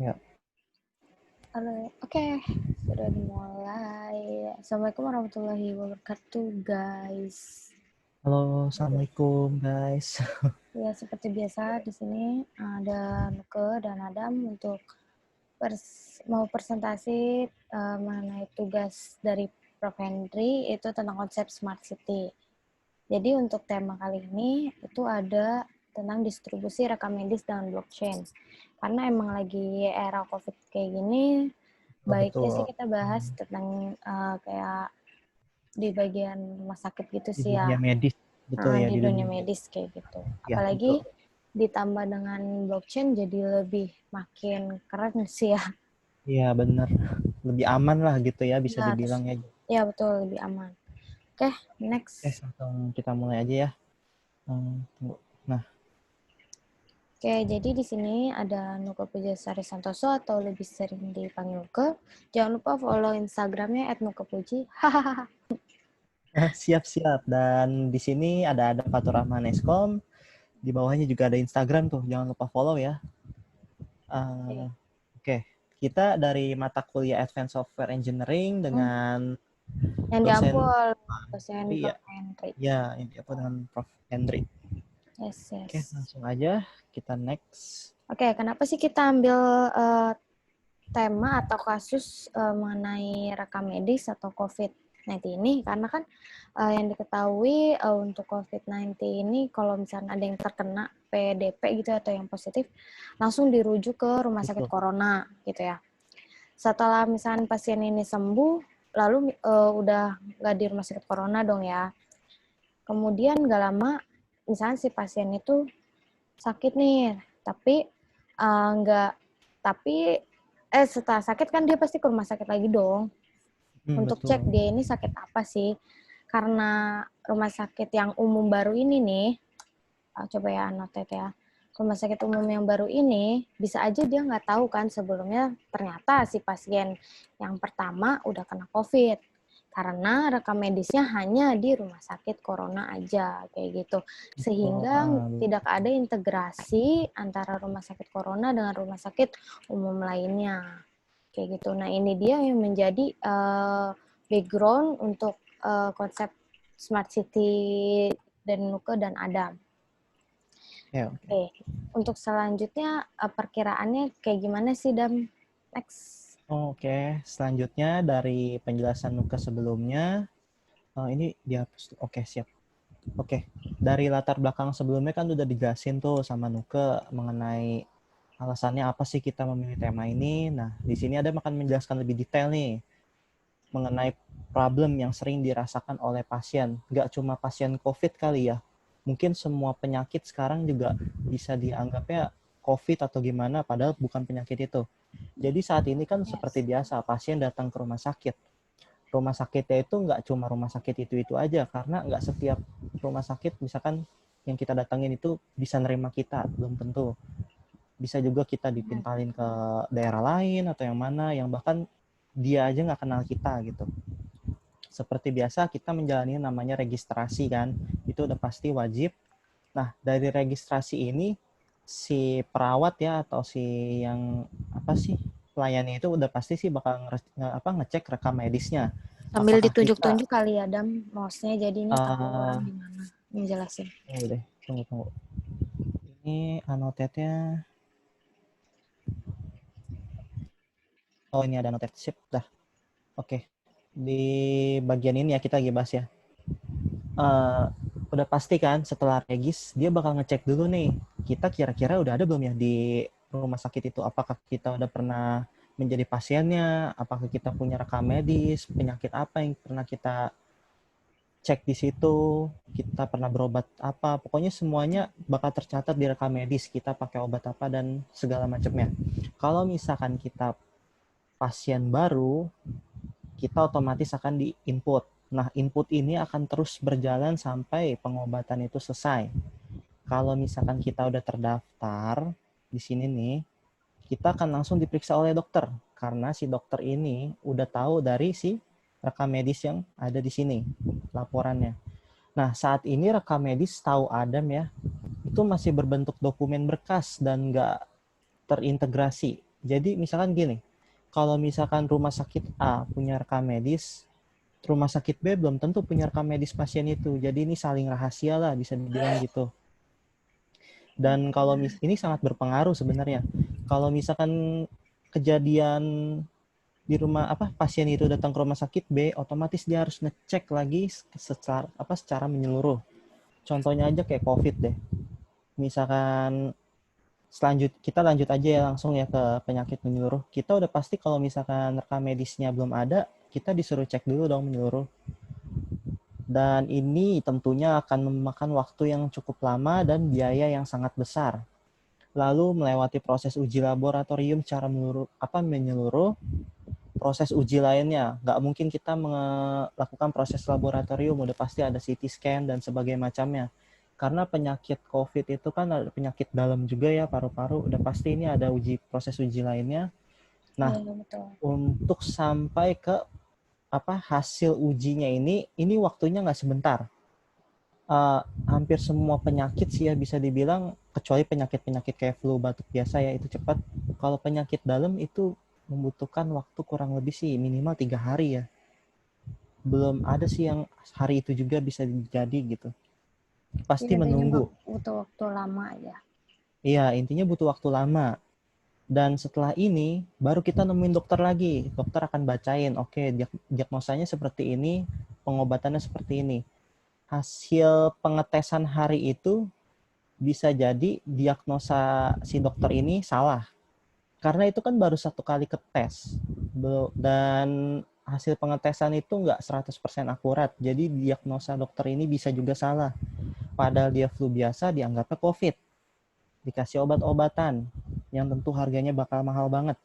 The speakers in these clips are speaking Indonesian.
Ya. Halo, oke, sudah dimulai. Assalamualaikum warahmatullahi wabarakatuh, guys. Halo, Assalamualaikum guys. Ya, seperti biasa di sini ada Nuke dan Adam untuk mau presentasi mengenai tugas dari Prof. Henry itu tentang konsep Smart City. Jadi untuk tema kali ini itu ada tentang distribusi rekam medis dengan blockchain. Karena emang lagi era COVID kayak gini, Oh, baiknya sih betul. kita bahas tentang kayak di bagian rumah sakit gitu Di sih ya. dunia medis, betul ya, Di di dunia dunia medis. medis kayak gitu. Ya, Apalagi betul. ditambah dengan blockchain jadi lebih makin keren sih ya. Iya, benar. Lebih aman lah gitu ya, bisa Ya, terus dibilang ya. ya betul lebih aman. Oke, next. Langsung kita mulai aja ya. Tunggu. Nah, Oke, jadi di sini ada Nuka Pujasari Santoso atau lebih sering dipanggil Nuke. Jangan lupa follow Instagramnya @nukepuji. Hahaha. siap-siap. Dan di sini ada Fatur Rahman Eskom. Di bawahnya juga ada Instagram tuh, jangan lupa follow ya. Eh, Oke, kita dari mata kuliah Advanced Software Engineering Hmm, dengan yang dosen diambil dosen Henry ya. Prof. Henry. Ya, ini apa dengan Prof. Henry. Yes, Oke, yes. langsung aja kita next. Oke, kenapa sih kita ambil tema atau kasus mengenai rekam medis atau COVID-19 ini? Karena kan yang diketahui untuk COVID-19 ini kalau misalnya ada yang terkena PDP gitu atau yang positif, langsung dirujuk ke rumah sakit Betul. corona gitu ya. Setelah misalnya pasien ini sembuh, lalu udah nggak di rumah sakit corona dong ya. Kemudian nggak lama, misalnya si pasien itu sakit nih, tapi nggak, tapi setelah sakit kan dia pasti ke rumah sakit lagi dong untuk cek Betul. dia ini sakit apa sih. Karena rumah sakit yang umum baru ini nih, coba ya notet ya, rumah sakit umum yang baru ini bisa aja dia nggak tahu kan sebelumnya ternyata si pasien yang pertama udah kena COVID karena rekam medisnya hanya di rumah sakit corona aja kayak gitu, Betul. sehingga tidak ada integrasi antara rumah sakit corona dengan rumah sakit umum lainnya kayak gitu. Nah ini dia yang menjadi background untuk konsep smart city dan Nuke dan Adam. Ya, oke. Oke, untuk selanjutnya perkiraannya kayak gimana sih, Dam? Next. Oke, selanjutnya dari penjelasan Nuka sebelumnya, ini dihapus. Oke, siap. Oke, dari latar belakang sebelumnya kan udah dijelasin tuh sama Nuka mengenai alasannya apa sih kita memilih tema ini. Nah, di sini ada akan menjelaskan lebih detail nih mengenai problem yang sering dirasakan oleh pasien. Nggak cuma pasien COVID kali ya. Mungkin semua penyakit sekarang juga bisa dianggapnya COVID atau gimana, padahal bukan penyakit itu. Jadi saat ini kan seperti Yes. biasa, pasien datang ke rumah sakit. Rumah sakitnya itu nggak cuma rumah sakit itu aja, karena nggak setiap rumah sakit misalkan yang kita datangin itu bisa nerima kita, belum tentu. Bisa juga kita dipintalin ke daerah lain atau yang mana, yang bahkan dia aja nggak kenal kita gitu. Seperti biasa kita menjalani namanya registrasi kan, itu udah pasti wajib. Nah, dari registrasi ini si perawat ya atau si yang apa sih pelayannya itu udah pasti sih bakal ngecek rekam medisnya. Sambil Apakah kita ditunjuk-tunjuk kali ya, Dam, mouse-nya jadinya tahu orang gimana ngejelasin. tunggu deh, tunggu. Ini annotate-nya. Oh, ini ada annotate. Sip, dah. Oke. Di bagian ini ya kita lagi bahas ya. Uh, udah pasti kan setelah regis dia bakal ngecek dulu nih kita kira-kira udah ada belum ya di rumah sakit itu, apakah kita udah pernah menjadi pasiennya, apakah kita punya rekam medis penyakit apa yang pernah kita cek di situ, kita pernah berobat apa, pokoknya semuanya bakal tercatat di rekam medis kita pakai obat apa dan segala macamnya. Kalau misalkan kita pasien baru, kita otomatis akan di input. Nah, input ini akan terus berjalan sampai pengobatan itu selesai. Kalau misalkan kita udah terdaftar di sini nih, kita akan langsung diperiksa oleh dokter karena si dokter ini udah tahu dari si rekam medis yang ada di sini laporannya. Nah, saat ini rekam medis tahu Adam ya, itu masih berbentuk dokumen berkas dan nggak terintegrasi. Jadi misalkan gini, kalau misalkan rumah sakit A punya rekam medis, rumah sakit B belum tentu punya rekam medis pasien itu. Jadi ini saling rahasia lah, bisa dibilang gitu. Dan kalau ini sangat berpengaruh sebenarnya. Kalau misalkan kejadian di rumah pasien itu datang ke rumah sakit B, otomatis dia harus ngecek lagi secara menyeluruh. Contohnya aja kayak COVID deh. Misalkan kita lanjut aja ya langsung ya ke penyakit menyeluruh. Kita udah pasti kalau misalkan rekam medisnya belum ada, kita disuruh cek dulu dong menyeluruh. Dan ini tentunya akan memakan waktu yang cukup lama dan biaya yang sangat besar. Lalu melewati proses uji laboratorium secara menyeluruh, proses uji lainnya. Nggak mungkin kita melakukan proses laboratorium, udah pasti ada CT scan dan sebagainya macamnya. Karena penyakit COVID itu kan ada penyakit dalam juga ya, paru-paru. Udah pasti ini ada proses uji lainnya. Nah, Iya, betul. untuk sampai ke hasil ujinya ini waktunya nggak sebentar. Hampir semua penyakit sih ya bisa dibilang, kecuali penyakit-penyakit kayak flu, batuk biasa ya, itu cepat. Kalau penyakit dalam itu membutuhkan waktu kurang lebih sih minimal 3 hari ya. Belum ada sih yang hari itu juga bisa jadi gitu. Pasti Intinya menunggu. butuh waktu lama ya. Iya, intinya butuh waktu lama. Dan setelah ini, baru kita nemuin dokter lagi. Dokter akan bacain, oke, diagnosanya seperti ini, pengobatannya seperti ini. Hasil pengetesan hari itu bisa jadi diagnosa si dokter ini salah. Karena itu kan baru satu kali ketes. Dan hasil pengetesan itu nggak 100% akurat. Jadi diagnosa dokter ini bisa juga salah. Padahal dia flu biasa dianggapnya COVID. Dikasih obat-obatan yang tentu harganya bakal mahal banget.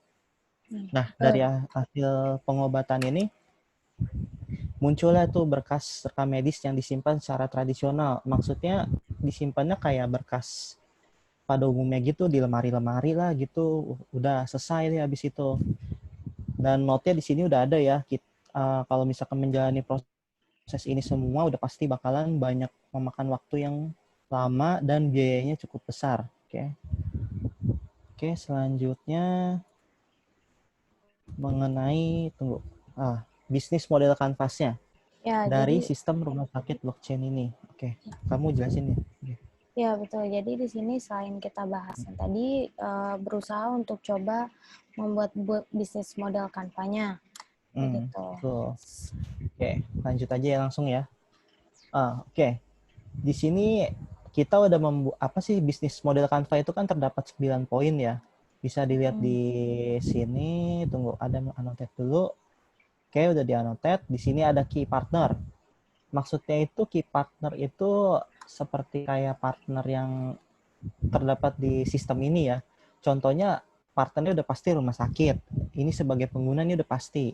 Nah, dari hasil pengobatan ini munculnya tuh berkas rekam medis yang disimpan secara tradisional. Maksudnya disimpannya kayak berkas pada umumnya gitu, di lemari-lemari lah gitu. Udah selesai deh habis itu. Dan note-nya di sini udah ada ya. Kalau misalkan menjalani proses ini semua udah pasti bakalan banyak memakan waktu yang lama dan biayanya cukup besar. Oke, selanjutnya mengenai bisnis model kanvasnya Ya, dari jadi sistem rumah sakit blockchain ini. Oke, kamu jelasin ya. ya betul. Jadi di sini selain kita bahas yang tadi berusaha untuk coba membuat bisnis model kanvanya begitu. Betul. Oke, lanjut aja ya langsung ya. Oke. Di sini kita udah bisnis model Canva itu kan terdapat 9 poin ya. Bisa dilihat di sini. Tunggu, ada annotate dulu. Oke, udah di annotate. Di sini ada key partner. Maksudnya itu key partner itu seperti kayak partner yang terdapat di sistem ini ya. Contohnya partnernya udah pasti rumah sakit. Ini sebagai pengguna ini udah pasti.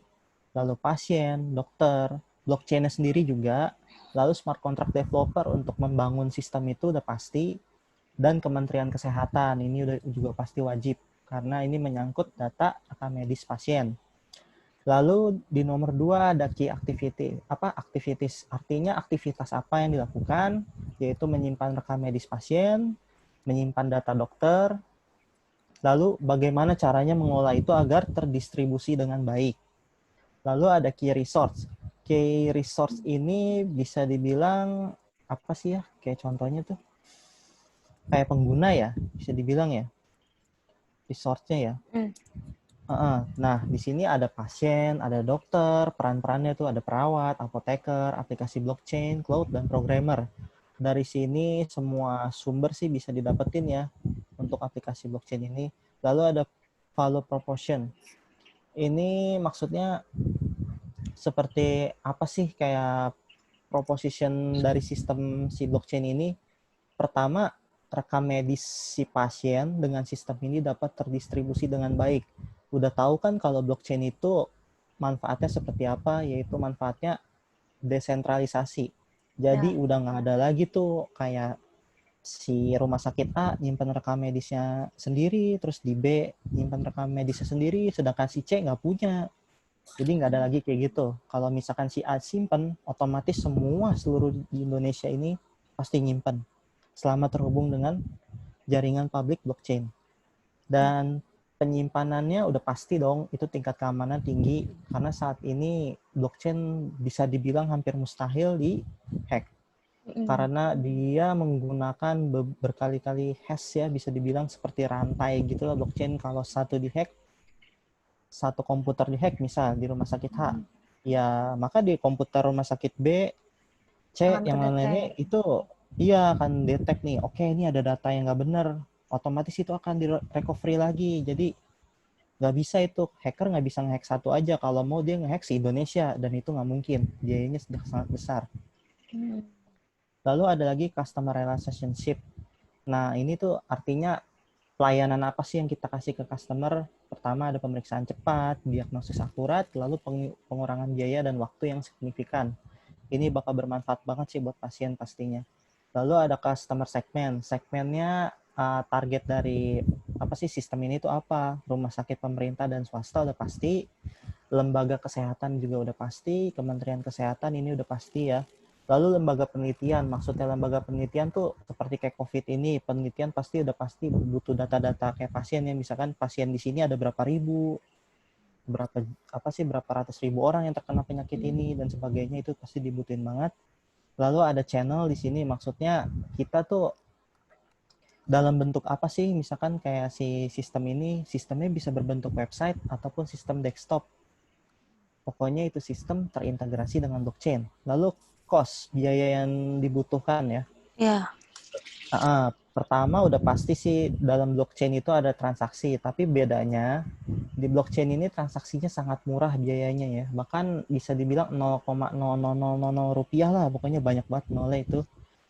Lalu pasien, dokter, blockchain-nya sendiri juga, lalu smart contract developer untuk membangun sistem itu udah pasti, dan Kementerian Kesehatan ini udah juga pasti wajib karena ini menyangkut data rekam medis pasien. Lalu di nomor 2 ada key activity. Activities? Artinya aktivitas apa yang dilakukan, yaitu menyimpan rekam medis pasien, menyimpan data dokter, lalu bagaimana caranya mengolah itu agar terdistribusi dengan baik. Lalu ada key resource. Key resource ini bisa dibilang apa sih ya? Kayak contohnya tuh kayak pengguna ya, bisa dibilang ya. Resource-nya ya. Nah, di sini ada pasien, ada dokter, peran-perannya tuh ada perawat, apoteker, aplikasi blockchain, cloud, dan programmer. Dari sini semua sumber sih bisa didapetin ya untuk aplikasi blockchain ini. Lalu ada value proposition. Ini maksudnya seperti apa sih kayak proposition dari sistem si blockchain ini? Pertama, rekam medis si pasien dengan sistem ini dapat terdistribusi dengan baik. Udah tahu kan kalau blockchain itu manfaatnya seperti apa, yaitu manfaatnya desentralisasi. Jadi udah nggak ada lagi tuh kayak si rumah sakit A nyimpan rekam medisnya sendiri, terus di B nyimpan rekam medisnya sendiri, sedangkan si C nggak punya. Jadi nggak ada lagi kayak gitu. Kalau misalkan si A simpen, otomatis semua seluruh di Indonesia ini pasti nyimpen selama terhubung dengan jaringan publik blockchain. Dan Penyimpanannya udah pasti dong, itu tingkat keamanan tinggi karena saat ini blockchain bisa dibilang hampir mustahil di hack karena dia menggunakan berkali-kali hash ya, bisa dibilang seperti rantai gitu lah blockchain. Kalau satu dihack, satu komputer dihack misal di rumah sakit A, ya maka di komputer rumah sakit B, C, Akan yang lain-lainnya kedetek. itu iya akan detect nih, oke ini ada data yang nggak benar, otomatis itu akan di recovery lagi. Jadi nggak bisa itu, hacker nggak bisa ngehack satu aja, kalau mau dia ngehack se Indonesia dan itu nggak mungkin, biayanya sudah sangat besar. Lalu ada lagi customer relationship. Nah ini tuh artinya pelayanan apa sih yang kita kasih ke customer. Pertama ada pemeriksaan cepat, diagnosis akurat, lalu pengurangan biaya dan waktu yang signifikan. Ini bakal bermanfaat banget sih buat pasien pastinya. Lalu ada customer segment. Segmennya target dari apa sih sistem ini tuh apa? Rumah sakit pemerintah dan swasta udah pasti, lembaga kesehatan juga udah pasti, Kementerian Kesehatan ini udah pasti ya. Lalu lembaga penelitian, maksudnya lembaga penelitian tuh seperti kayak COVID ini, penelitian pasti udah pasti butuh data-data kayak pasien ya, misalkan pasien di sini ada berapa ribu, berapa apa sih berapa ratus ribu orang yang terkena penyakit ini dan sebagainya, itu pasti dibutuhin banget. Lalu ada channel di sini, maksudnya kita tuh dalam bentuk apa sih, misalkan kayak si sistem ini, sistemnya bisa berbentuk website ataupun sistem desktop. Pokoknya itu sistem terintegrasi dengan blockchain. Lalu cost, biaya yang dibutuhkan ya. Ya. Pertama udah pasti sih dalam blockchain itu ada transaksi, tapi bedanya di blockchain ini transaksinya sangat murah biayanya ya. Bahkan bisa dibilang 0,0000 rupiah lah, pokoknya banyak banget nolnya itu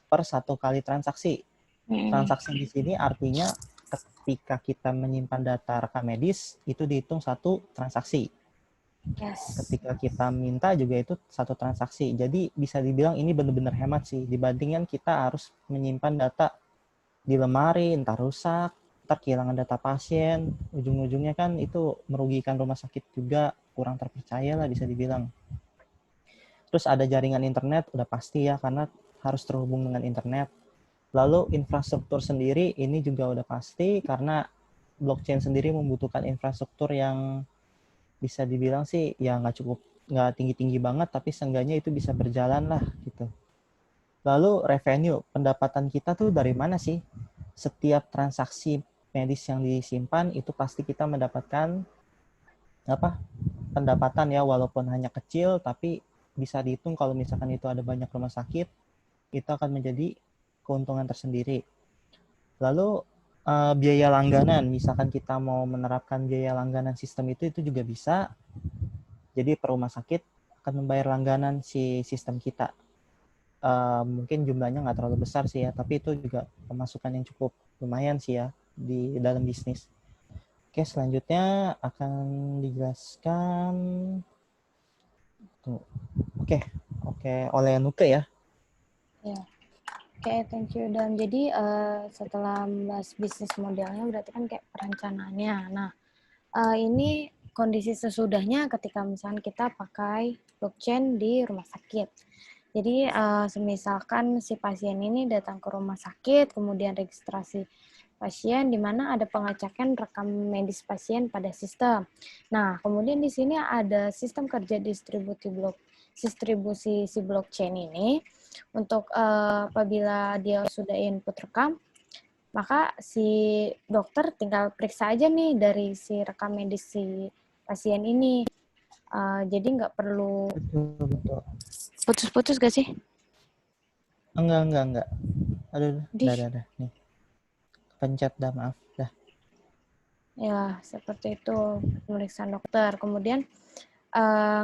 per satu kali transaksi. Transaksi di sini artinya ketika kita menyimpan data rekam medis itu dihitung satu transaksi. Yes. Ketika kita minta juga itu satu transaksi. Jadi bisa dibilang ini benar-benar hemat sih dibandingkan kita harus menyimpan data di lemari, entar rusak, entar kehilangan data pasien, ujung-ujungnya kan itu merugikan rumah sakit juga, kurang terpercaya lah bisa dibilang. Terus ada jaringan internet, udah pasti ya karena harus terhubung dengan internet. Lalu infrastruktur sendiri ini juga udah pasti karena blockchain sendiri membutuhkan infrastruktur yang bisa dibilang sih ya nggak tinggi-tinggi banget, tapi seenggaknya itu bisa berjalan lah gitu. Lalu revenue, pendapatan kita tuh dari mana sih? Setiap transaksi medis yang disimpan itu pasti kita mendapatkan apa? Pendapatan ya, walaupun hanya kecil tapi bisa dihitung kalau misalkan itu ada banyak rumah sakit, itu akan menjadi keuntungan tersendiri. Lalu biaya langganan, misalkan kita mau menerapkan biaya langganan sistem itu juga bisa. Jadi per rumah sakit akan membayar langganan si sistem kita. Mungkin jumlahnya nggak terlalu besar sih ya, tapi itu juga pemasukan yang cukup lumayan sih ya di dalam bisnis. Oke, selanjutnya akan dijelaskan. Oke, oleh Nuke ya. Ya. Oke, thank you. Dan jadi setelah membahas bisnis modelnya berarti kan kayak perencanaannya. Nah, ini kondisi sesudahnya ketika misalnya kita pakai blockchain di rumah sakit. Jadi semisalkan si pasien ini datang ke rumah sakit, kemudian registrasi pasien di mana ada pengecekan rekam medis pasien pada sistem. Nah, kemudian di sini ada sistem kerja distribusi si blockchain ini untuk apabila dia sudah input rekam, maka si dokter tinggal periksa aja nih dari si rekam medis si pasien ini. Jadi nggak perlu Betul. putus-putus gak sih? Enggak. Aduh, Di dah. Nih, pencet dah, maaf. Dah. ya seperti itu pemeriksaan dokter. Kemudian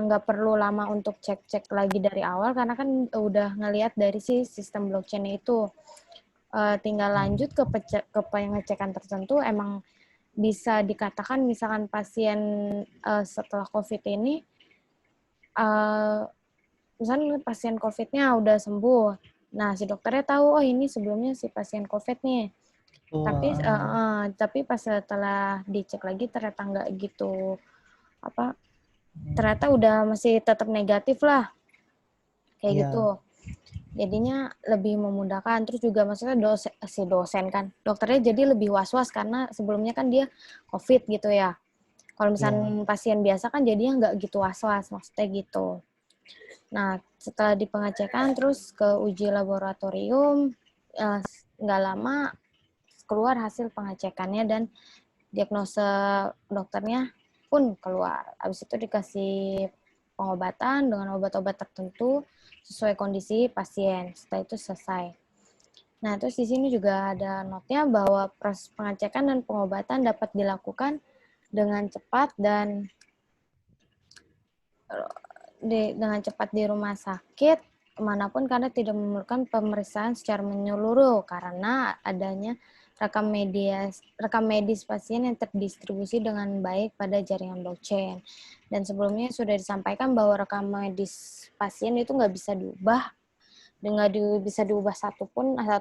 nggak perlu lama untuk cek-cek lagi dari awal karena kan udah ngelihat dari si sistem blockchain itu. Tinggal lanjut ke pengecekan tertentu, emang bisa dikatakan misalkan pasien setelah COVID ini, misalnya pasien COVID-nya udah sembuh, nah si dokternya tahu, oh ini sebelumnya si pasien COVID nih. Tapi pas setelah dicek lagi ternyata nggak gitu, ternyata udah masih tetap negatif lah, kayak Iya. gitu. Jadinya lebih memudahkan. Terus juga maksudnya si dosen kan, dokternya jadi lebih was-was karena sebelumnya kan dia COVID gitu ya. Kalau misalnya Iya. pasien biasa kan jadinya nggak gitu was-was, maksudnya gitu. Nah, setelah di pengecekan terus ke uji laboratorium, nggak lama keluar hasil pengecekannya dan diagnosa dokternya pun keluar. Habis itu dikasih pengobatan dengan obat-obat tertentu sesuai kondisi pasien. Setelah itu selesai. Nah, terus di sini juga ada notnya bahwa proses pengecekan dan pengobatan dapat dilakukan dengan cepat dan dengan cepat di rumah sakit manapun karena tidak memerlukan pemeriksaan secara menyeluruh karena adanya rekam medis pasien yang terdistribusi dengan baik pada jaringan blockchain. Dan sebelumnya sudah disampaikan bahwa rekam medis pasien itu nggak bisa diubah, dan nggak bisa diubah satu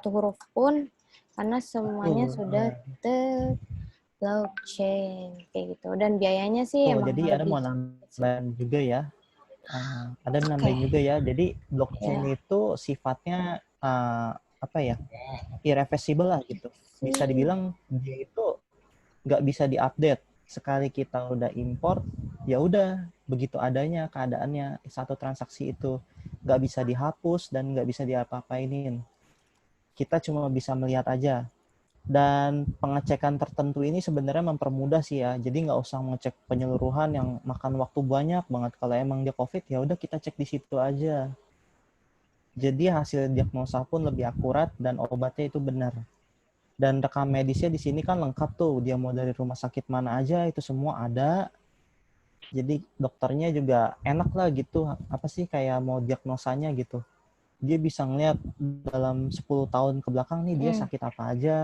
huruf pun karena semuanya Betul. sudah blockchain kayak gitu. Dan biayanya sih Tuh, emang jadi ada lebih mau kecil. nambahin juga ya. Ada Oke, nambahin juga ya. Jadi blockchain ya. itu sifatnya apa ya? Irreversible lah gitu. Bisa dibilang dia itu nggak bisa diupdate. Sekali kita udah import, ya udah begitu adanya keadaannya satu transaksi itu nggak bisa dihapus dan nggak bisa diapa-apainin. Kita cuma bisa melihat aja. Dan pengecekan tertentu ini sebenarnya mempermudah sih ya. Jadi nggak usah ngecek penyeluruhan yang makan waktu banyak banget. Kalau emang dia COVID, ya udah kita cek di situ aja. Jadi hasil diagnosa pun lebih akurat dan obatnya itu benar. Dan rekam medisnya di sini kan lengkap tuh. Dia mau dari rumah sakit mana aja itu semua ada. Jadi dokternya juga enak lah gitu. Apa sih kayak mau diagnosanya gitu. Dia bisa ngeliat dalam 10 tahun ke belakang nih dia sakit apa aja.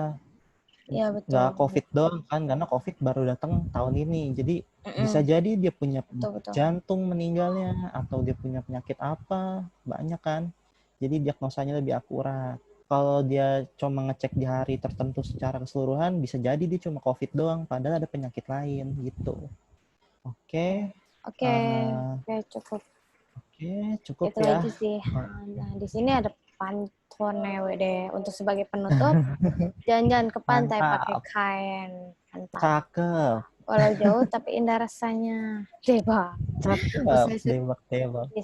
Ya betul, Nggak COVID doang kan, karena COVID baru datang tahun ini. Jadi bisa jadi dia punya betul penyakit betul. jantung meninggalnya, atau dia punya penyakit apa, banyak kan. Jadi diagnosanya lebih akurat. Kalau dia cuma ngecek di hari tertentu secara keseluruhan, bisa jadi dia cuma COVID doang, padahal ada penyakit lain gitu. Oke, Oke, uh, oke cukup. oke, cukup Itu ya. aja sih. Nah, di sini ada pantun deh. Untuk sebagai penutup, jalan-jalan ke pantai pakai Mantap, kain. Mantap. cakep, Walau jauh tapi indah rasanya. Deba. cakep, Usai debak, debak. di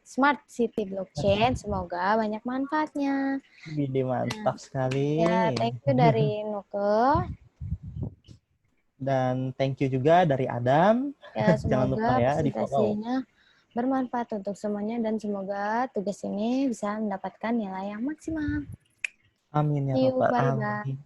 Smart City Blockchain, semoga banyak manfaatnya. Ide Nah, mantap sekali. ya thank you dari Nuke. Dan thank you juga dari Adam. Ya, Jangan semoga lupa ya di follow. presentasinya bermanfaat untuk semuanya dan semoga tugas ini bisa mendapatkan nilai yang maksimal. Amin ya See you, robbal bye-bye. alamin.